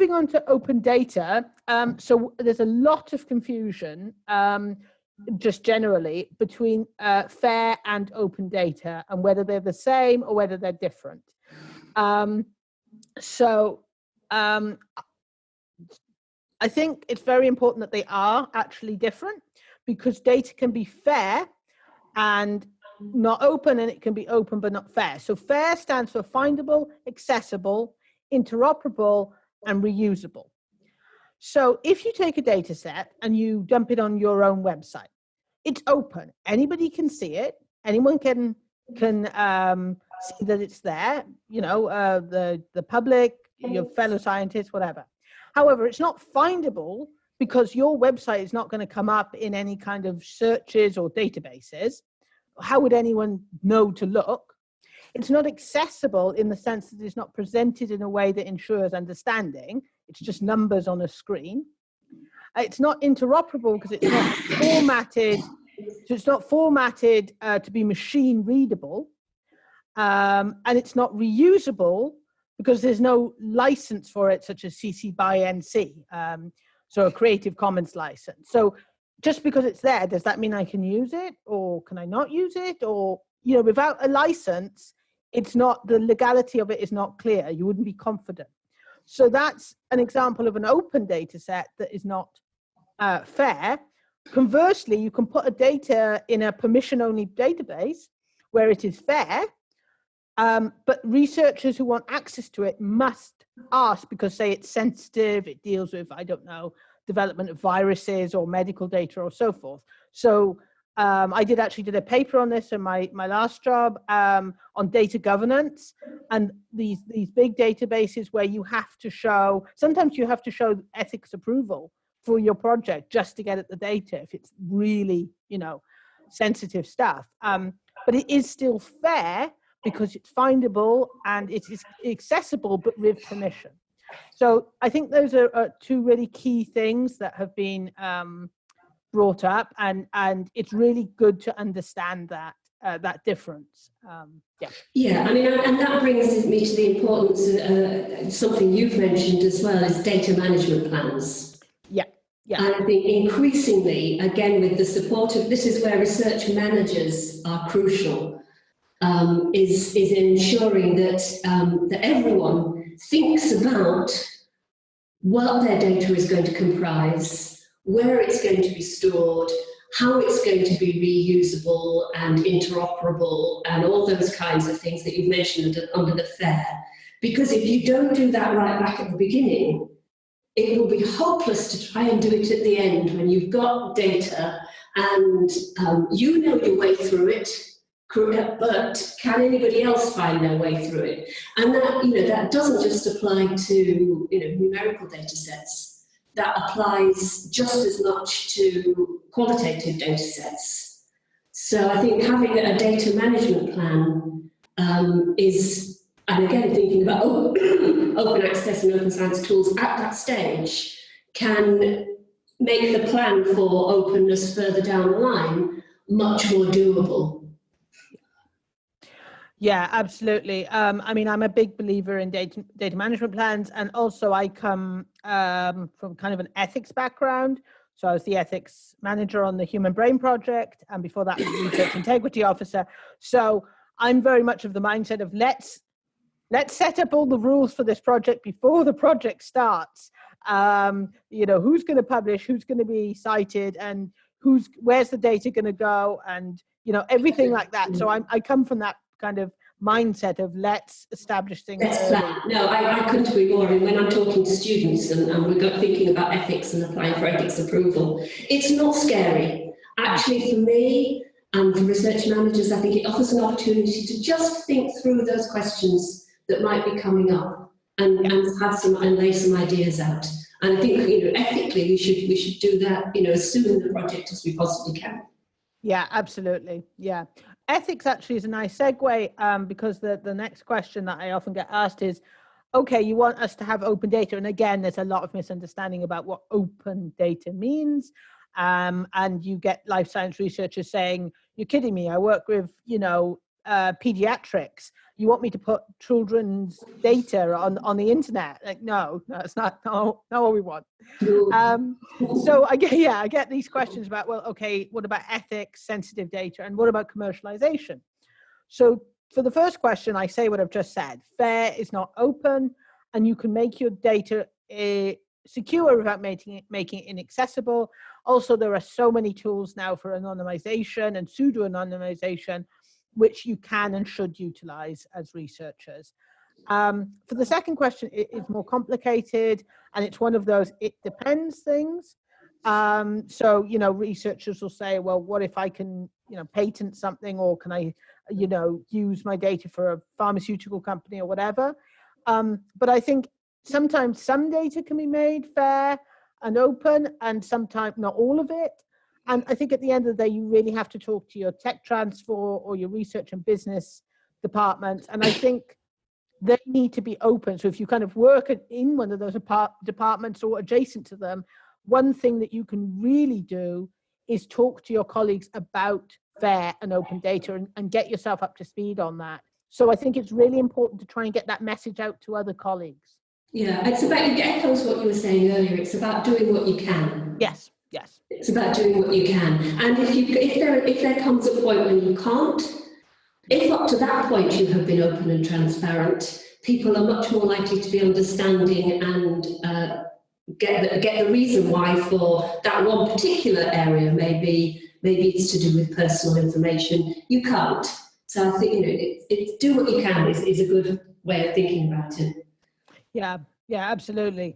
moving on to open data, so there's a lot of confusion just generally between fair and open data and whether they're the same or whether they're different. I think it's very important that they are actually different, because data can be fair and not open, and it can be open but not fair. So fair stands for findable, accessible, interoperable, and reusable. So if you take a data set and you dump it on your own website, it's open. Anybody can see it. Anyone can see that it's there, you know, the public, your fellow scientists, whatever. However, it's not findable because your website is not going to come up in any kind of searches or databases. How would anyone know to look? It's not accessible in the sense that it's not presented in a way that ensures understanding. It's just numbers on a screen. It's not interoperable because it's not formatted. So it's not formatted to be machine readable. And it's not reusable because there's no license for it, such as CC by NC, so a Creative Commons license. So just because it's there, does that mean I can use it, or can I not use it? Or, you know, without a license, it's not, the legality of it is not clear. You wouldn't be confident. So that's an example of an open data set that is not fair. Conversely, you can put a data in a permission-only database where it is fair, but researchers who want access to it must ask, because say it's sensitive, it deals with, I don't know, development of viruses or medical data or so forth. So I actually did a paper on this in my last job on data governance, and these big databases where you have to show, sometimes you have to show ethics approval for your project just to get at the data if it's really, you know, sensitive stuff. But it is still fair because it's findable and it is accessible, but with permission. So I think those are two really key things that have been brought up, and it's really good to understand that that difference. Yeah, I mean, and that brings me to the importance of something you've mentioned as well, is data management plans. Yeah. And I think increasingly, again, with the support of, this is where research managers are crucial, is ensuring that that everyone thinks about what their data is going to comprise, where it's going to be stored, how it's going to be reusable and interoperable, and all those kinds of things that you've mentioned under the FAIR. Because if you don't do that right back at the beginning, it will be hopeless to try and do it at the end when you've got data and you know your way through it, but can anybody else find their way through it? And that, you know, that doesn't just apply to, you know, numerical data sets. That applies just as much to qualitative data sets. So I think having a data management plan is, and again, thinking about open access and open science tools at that stage can make the plan for openness further down the line much more doable. Yeah, absolutely. I mean, I'm a big believer in data management plans, and also I come from kind of an ethics background. So I was the ethics manager on the Human Brain Project, and before that, I was research integrity officer. So I'm very much of the mindset of let's set up all the rules for this project before the project starts. You know, who's going to publish, who's going to be cited, and where's the data going to go, and, you know, everything like that. So I come from that kind of mindset of let's establish things. No, I couldn't agree more. And when I'm talking to students and we're thinking about ethics and applying for ethics approval, it's not scary. Actually, for me and for research managers, I think it offers an opportunity to just think through those questions that might be coming up and have some and lay some ideas out. And I think, you know, ethically we should do that, you know, as soon in the project as we possibly can. Yeah, absolutely. Yeah. Ethics actually is a nice segue, because the next question that I often get asked is, okay, you want us to have open data. And again, there's a lot of misunderstanding about what open data means. And you get life science researchers saying, you're kidding me. I work with, you know, pediatrics. you want me to put children's data on the internet? Like, no, that's not what we want. So I get these questions about, well, okay, what about ethics, sensitive data, and what about commercialization? So for the first question, I say what I've just said. FAIR is not open, and you can make your data secure without making it inaccessible. Also, there are so many tools now for anonymization and pseudo-anonymization, which you can and should utilize as researchers. For the second question, it is more complicated, and it's one of those it depends things. So, you know, researchers will say, well, what if I can, you know, patent something, or can I, you know, use my data for a pharmaceutical company or whatever? But I think sometimes some data can be made fair and open, and sometimes not all of it. And I think at the end of the day, you really have to talk to your tech transfer or your research and business departments. And I think they need to be open. So if you kind of work in one of those departments or adjacent to them, one thing that you can really do is talk to your colleagues about fair and open data and get yourself up to speed on that. So I think it's really important to try and get that message out to other colleagues. Yeah, it's about, it echoes what you were saying earlier, it's about doing what you can. Yes, yes. It's about doing what you can. And if there comes a point when you can't, if up to that point you have been open and transparent, people are much more likely to be understanding and get the reason why for that one particular area. Maybe it's to do with personal information. You can't. So I think, you know, it's do what you can is a good way of thinking about it. Yeah, absolutely.